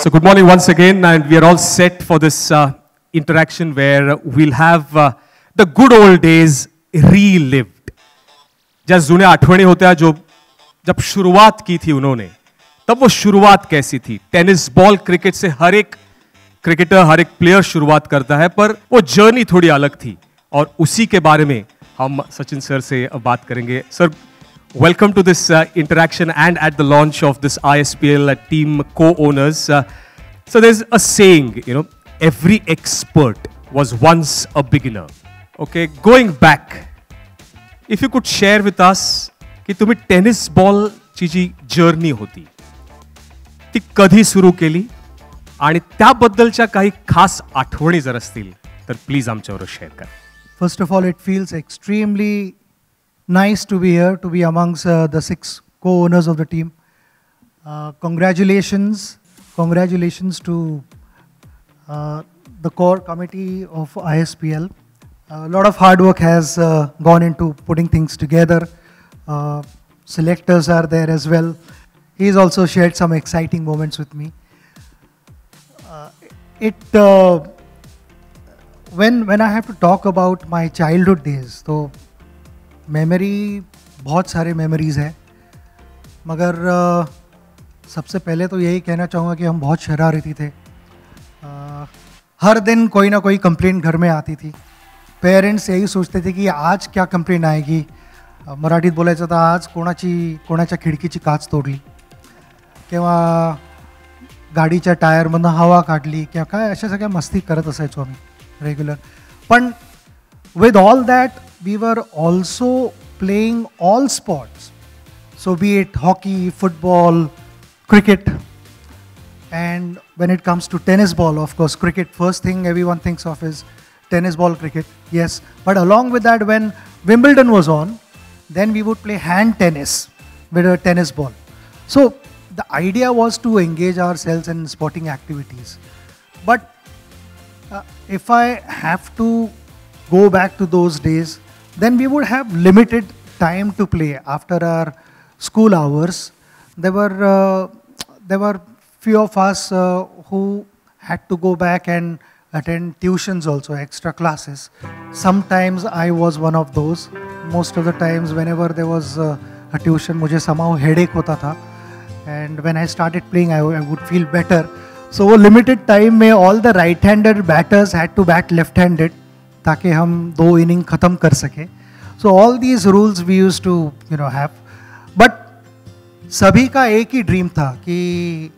So good morning once again, and we are all set for this interaction where we'll have the good old days relived. जैसे जुने आठवनी होते हैं जो जब शुरुआत की थी उन्होंने, तब वो शुरुआत कैसी थी? टेनिस बॉल क्रिकेट से हर एक क्रिकेटर, हर एक प्लेयर शुरुआत करता है, पर वो जर्नी थोड़ी अलग थी और उसी के बारे में हम सचिन सर से बात करेंगे. Sir, welcome to this interaction and at the launch of this ISPL team co-owners. So there's a saying, you know, every expert was once a beginner. Okay, going back, if you could share with us कि तुम्ही tennis ball ची जी journey होती ती कधी सुरू केली आणि त्याबद्दलच्या काही खास आठवणी जर असतील तर प्लीज आमच्यावर शेअर करा. First of all, it feels extremely nice to be here, to be amongst the 6 co-owners of the team. Congratulations to the core committee of ISPL. A lot of hard work has gone into putting things together. Selectors are there as well. He's also shared some exciting moments with me. When I have to talk about my childhood days, तो memory बहुत सारे memories हैं, मगर सबसे पहले तो यही कहना चाहूँगा कि हम बहुत शरारती थे. हर दिन कोई ना कोई कंप्लेंट घर में आती थी. पेरेंट्स यही सोचते थे कि आज क्या कंप्लेंट आएगी. मराठीत बोलायचं तर आज कोणाच्या खिडकीची काच तोडली किंवा गाडीच्या टायरमधनं हवा काढली किंवा काय अशा सगळ्या मस्ती करत असायचो आम्ही रेग्युलर. पण with all that, we were also playing all sports. So be it hockey, football, cricket. And when it comes to tennis ball, of course, cricket, first thing everyone thinks of is tennis ball cricket. Yes. But along with that, when Wimbledon was on, then we would play hand tennis with a tennis ball. So the idea was to engage ourselves in sporting activities. But if I have to go back to those days, then we would have limited time to play after our school hours. There were few of us who had to go back and attend tuitions also, extra classes. Sometimes I was one of those. Most of the times whenever there was a tuition, मुझे somehow headache होता था. And when I started playing, I would feel better. So वो limited time में all the right-handed batters had to bat left-handed ताकि हम 2 inning ख़त्म कर सके. So all these rules we used to have. But सभी का एक ही ड्रीम था कि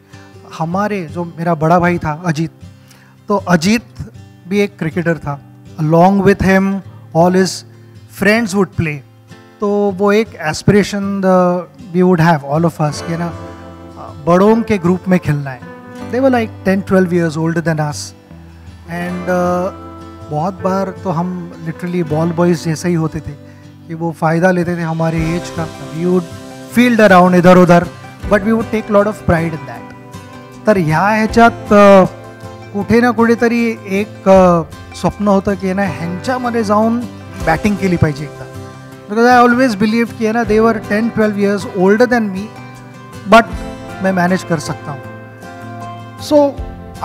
हमारे जो मेरा बड़ा भाई था अजीत, तो अजीत भी एक क्रिकेटर था. Along with him, all his friends would play. तो वो एक aspiration we would have, all of us, कि ना बड़ों के ग्रुप में खेलना है. They were like 10-12 years older than us. And बहुत बार तो हम लिटरली बॉल बॉयज़ जैसे ही होते थे कि वो फ़ायदा लेते थे हमारे एज का. वी वुड फील्ड अराउंड इधर उधर, but we would take lot of pride in that. तर ह्या ह्याच्यात कुठे ना कुठेतरी एक स्वप्न होतं की ना ह्यांच्यामध्ये जाऊन बॅटिंग केली पाहिजे एकदा. बिकॉज आय ऑलवेज बिलीव की ना दे वर 10-12 years older than me, but मैं मैनेज कर सकता हूँ. सो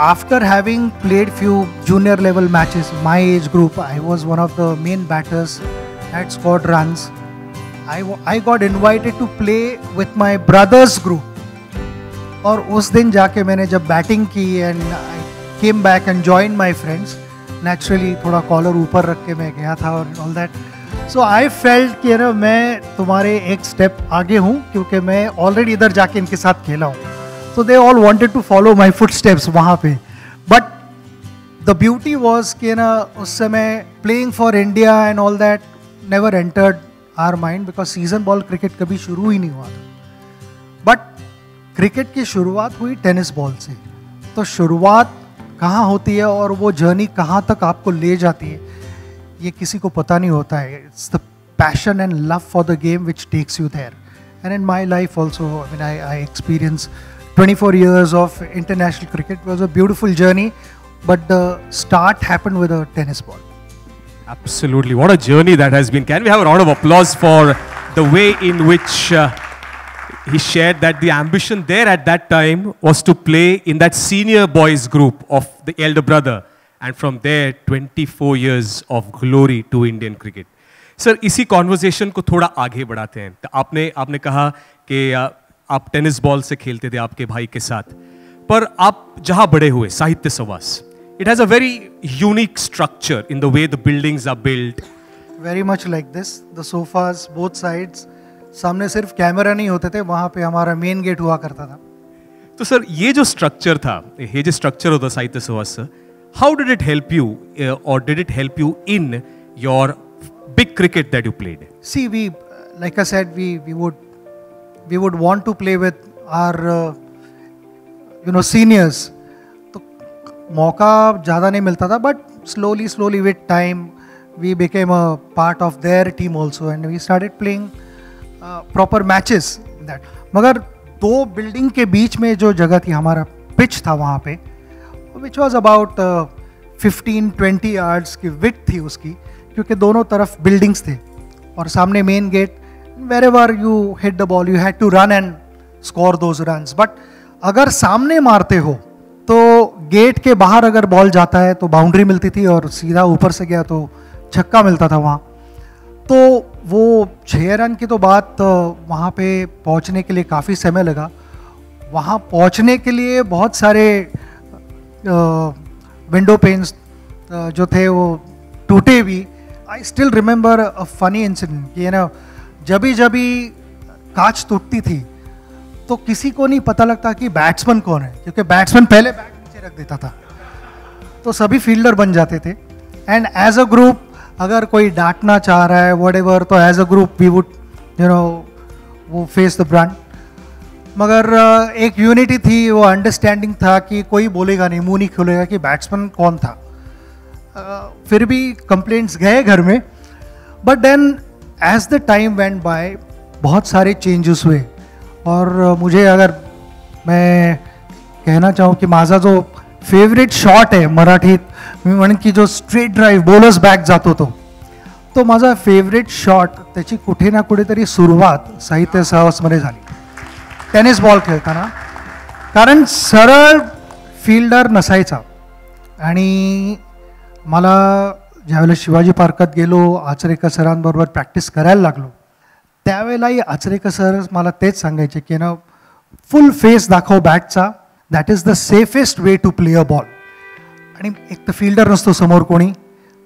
after having played few junior level matches, my age group, I was one of the main batters that scored runs. I got invited to play with my brother's group. और उस दिन जाके मैंने जब बैटिंग की and I came back and joined my friends. Naturally थोड़ा collar ऊपर रख के मैं गया था और all that. So I felt कि ना मैं तुम्हारे एक स्टेप आगे हूँ क्योंकि मैं ऑलरेडी इधर जाके इनके साथ खेला हूँ. So they all wanted to follow my footsteps वहाँ पे. But the beauty was कि ना उस समय playing for India and all that never entered our mind because season ball cricket कभी शुरू ही नहीं हुआ था. But cricket की शुरुआत हुई tennis ball से. तो शुरुआत कहाँ होती है और वो जर्नी कहाँ तक आपको ले जाती है ये किसी को पता नहीं होता है. It's the passion and love for the game which takes you there. And in my life also, I mean, I experienced 24 years of international cricket. It was a beautiful journey, but the start happened with a tennis ball. Absolutely. What a journey that has been. Can we have a round of applause for the way in which he shared that the ambition there at that time was to play in that senior boys group of the elder brother, and from there 24 years of glory to Indian cricket. Sir इसी conversation को थोड़ा आगे बढ़ाते हैं. तो आपने कहा कि आप टेनिस बॉल से खेलते थे आपके भाई के साथ, पर आप जहां बड़े हुए साहित्य सवास, it has a very unique structure in the way the buildings are built. Very much like this, the sofas both sides, सामने सिर्फ कैमरा नहीं होते थे, वहाँ पे हमारा मेन गेट हुआ करता था. तो सर ये जो स्ट्रक्चर था, ये जो स्ट्रक्चर होता साहित्य सवास, how did it help you or did it help you in your big cricket that you played? See, we, like I said, we would want to play with our seniors. तो मौका ज़्यादा नहीं मिलता था, but slowly with time we became a part of their team also, and we started playing proper matches in that. मगर दो building के बीच में जो जगह थी, हमारा पिच था वहाँ पे, which was about 15-20 yards की विड्थ थी उसकी, क्योंकि दोनों तरफ बिल्डिंग्स थे और सामने main gate. wherever you hit the ball you had to run and score those runs. but अगर सामने मारते हो तो गेट के बाहर अगर बॉल जाता है तो बाउंड्री मिलती थी, और सीधा ऊपर से गया तो छक्का मिलता था वहाँ. तो वो 6 रन की तो बात, वहाँ पे पहुँचने के लिए काफ़ी समय लगा. वहाँ पहुँचने के लिए बहुत सारे विंडो पेन्स जो थे वो टूटे भी. I still remember a funny incident कि जब कांच टूटती थी तो किसी को नहीं पता लगता कि बैट्समैन कौन है, क्योंकि बैट्समैन पहले बैट नीचे रख देता था, तो सभी फील्डर बन जाते थे. एंड एज अ ग्रुप अगर कोई डांटना चाह रहा है व्हाटएवर, तो as a group we would वो फेस द ब्रांड. मगर एक यूनिटी थी, वो अंडरस्टैंडिंग था कि कोई बोलेगा नहीं, मुंह नहीं खोलेगा कि बैट्समैन कौन था. फिर भी कंप्लेंट्स गए घर में, but then as the time went by बहुत सारे चेंजेस हुए. और मुझे अगर मैं कहना चाहूँ की माझा जो फेवरेट शॉट आहे मराठीत, मी म्हणेन की जो स्ट्रेट ड्राईव्ह बॉलर्स बॅक जातो तो माझा फेवरेट शॉट, त्याची कुठे ना कुठेतरी सुरुवात साहित्य सहवासमध्ये झाली टेनिस बॉल खेळताना. कारण सरळ फील्डर नसायचा, आणि मला ज्यावेळेला शिवाजी पार्कात गेलो, आचरेकर सरांबरोबर प्रॅक्टिस करायला लागलो, त्यावेळेलाही आचरेकर सर मला तेच सांगायचे की फुल फेस दाखव बॅटचा, that is the safest way to play a ball. आणि एक तर फील्डर नसतो समोर कोणी,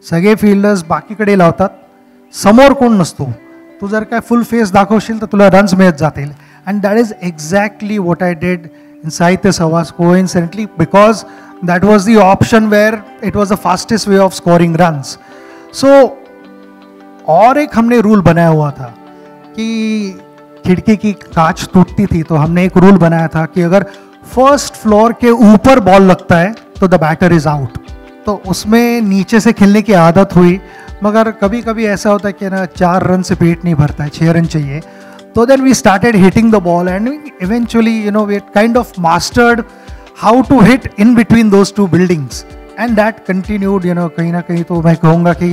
सगळे फील्डर्स बाकीकडे लावतात, समोर कोण नसतो, तू जर काय फुल फेस दाखवशील तर तुला रन्स मिळत जातील. And that is exactly what I did in साहित्य सहवास, coincidentally, because that was the option where it was the fastest way of scoring runs. So और एक हमने रूल बनाया हुआ था कि खिड़की की कांच टूटती थी तो हमने एक रूल बनाया था कि अगर फर्स्ट फ्लोर के ऊपर बॉल लगता है तो द बैटर इज आउट. तो उसमें नीचे से खेलने की आदत हुई, मगर कभी कभी ऐसा होता है कि 4 रन से पेट नहीं भरता है, 6 रन चाहिए. तो then we started hitting the ball and eventually we kind of mastered how to hit in between those two buildings, and that continued. कहीं ना कहीं तो मैं कहूँगा कि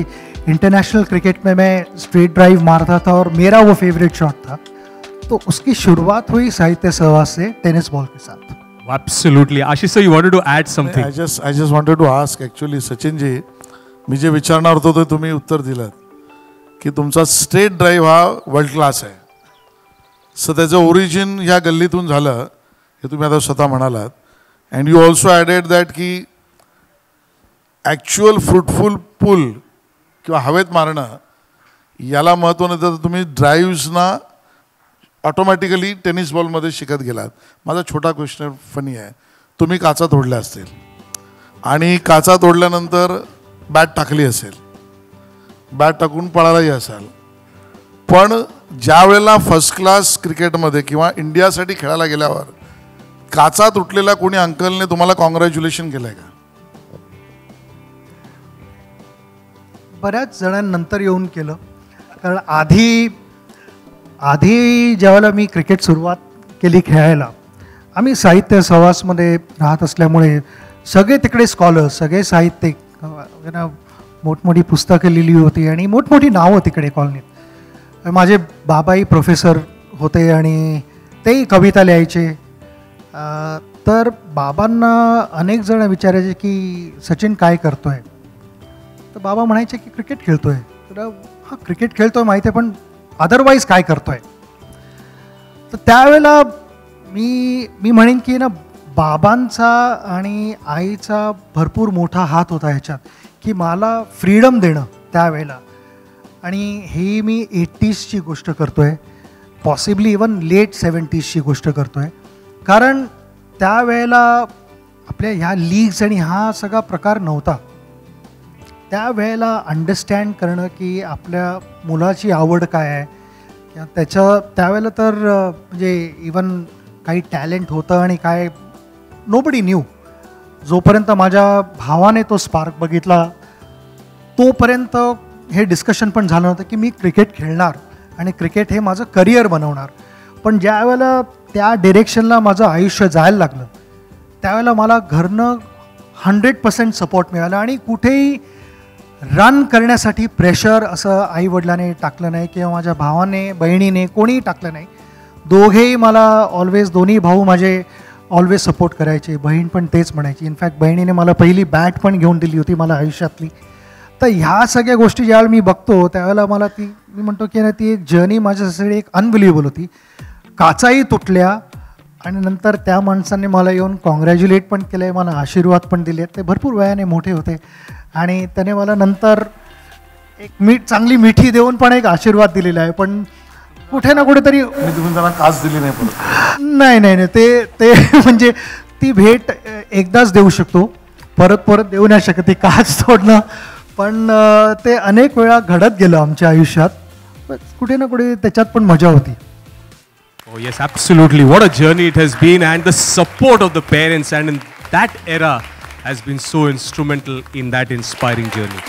इंटरनेशनल क्रिकेट में मैं स्ट्रेट ड्राइव मारता था और मेरा वो फेवरेट शॉट था. तो उसकी शुरुआत हुई साहित्य सहवास से टेनिस बॉल के साथ. Absolutely. Ashish sir, you wanted to add something? I just wanted to ask actually, Sachin ji, मी जे विचारणार होतो ते तुम्ही उत्तर दिलं की तुमचा स्ट्रेट ड्राइव्ह हा वर्ल्ड क्लास आहे. सो त्याचं ओरिजिन ह्या गल्लीतून झालं हे तुम्ही आता स्वतः म्हणालात. And you also added that की ॲक्च्युअल फ्रुटफुल पुल किंवा हवेत मारणं याला महत्त्व नाही, तर तुम्ही ड्राईव्हजना ऑटोमॅटिकली टेनिस बॉलमध्ये शिकत गेलात. माझा छोटा क्वेश्चन फनी आहे, तुम्ही काचा तोडल्या असतील आणि काचा तोडल्यानंतर बॅट टाकली असेल, बॅट टाकून पळालाही असाल, पण ज्या वेळेला फर्स्ट क्लास क्रिकेटमध्ये किंवा इंडियासाठी खेळायला गेल्यावर काचा तुटलेला कोणी अंकलने तुम्हाला कॉंग्रॅच्युलेशन केलंय का? बऱ्याच जणांनंतर येऊन केलं, कारण आधी ज्यावेळेला मी क्रिकेट सुरुवात केली खेळायला, आम्ही साहित्य सहवासमध्ये राहत असल्यामुळे सगळे तिकडे स्कॉलर्स, सगळे साहित्यिक, मोठमोठी पुस्तकं लिहिली होती आणि मोठमोठी नावं तिकडे कॉलनीत. माझे बाबाही प्रोफेसर होते आणि तेही कविता लिहायचे. तर बाबांना अनेक जण विचारायचे की सचिन काय करतोय, तर बाबा म्हणायचे की क्रिकेट खेळतोय. तर हां क्रिकेट खेळतोय माहिती आहे, पण अदरवाईज काय करतोय. तर त्यावेळेला मी म्हणेन की ना बाबांचा आणि आईचा भरपूर मोठा हात होता ह्याच्यात, की मला फ्रीडम देणं त्यावेळेला. आणि ही मी 80sची गोष्ट करतोय, पॉसिबली इवन लेट 70sची गोष्ट करतोय. कारण त्यावेळेला आपल्या ह्या लीग्स आणि हा सगळा प्रकार नव्हता. त्यावेळेला अंडरस्टँड करणं की आपल्या मुलाची आवड काय आहे किंवा त्यावेळेला तर म्हणजे इवन काही टॅलेंट होतं आणि काय नोबडी न्यू. जोपर्यंत माझ्या भावाने तो स्पार्क बघितला तोपर्यंत हे डिस्कशन पण झालं होतं की मी क्रिकेट खेळणार आणि क्रिकेट हे माझं करिअर बनवणार. पण ज्या वेळेला त्या डिरेक्शनला माझं आयुष्य जायला लागलं त्यावेळेला मला घरनं 100% सपोर्ट मिळाला. आणि कुठेही रन करण्यासाठी प्रेशर असं आईवडिलांनी टाकलं नाही किंवा माझ्या भावाने बहिणीने कोणीही टाकलं नाही. दोघेही मला ऑलवेज, दोन्ही भाऊ माझे ऑलवेज सपोर्ट करायचे. बहीण पण तेच म्हणायची. इनफॅक्ट बहिणीने मला पहिली बॅट पण घेऊन दिली होती मला आयुष्यातली. तर ह्या सगळ्या गोष्टी ज्यावेळेला मी बघतो त्यावेळेला मला मी म्हणतो की ना ती एक जर्नी माझ्यासाठी एक अनबिलिव्हेबल होती. काचाही तुटल्या आणि नंतर त्या माणसांनी मला येऊन कॉंग्रॅच्युलेट पण केलं आहे, मला आशीर्वाद पण दिले. ते भरपूर वयाने मोठे होते आणि त्याने मला नंतर एक चांगली मिठी देऊन पण एक आशीर्वाद दिलेला आहे. पण कुठे ना कुठेतरी तुम्ही त्यांना काच दिली नाही परत? नाही ते म्हणजे ती भेट एकदाच देऊ शकतो, परत देऊ नाही शकत ती काच तोडणं. पण ते अनेक वेळा घडत गेलं आमच्या आयुष्यात. कुठे ना कुठे त्याच्यात पण मजा होती. Oh yes, absolutely. What a journey it has been, and the support of the parents and in that era has been so instrumental in that inspiring journey.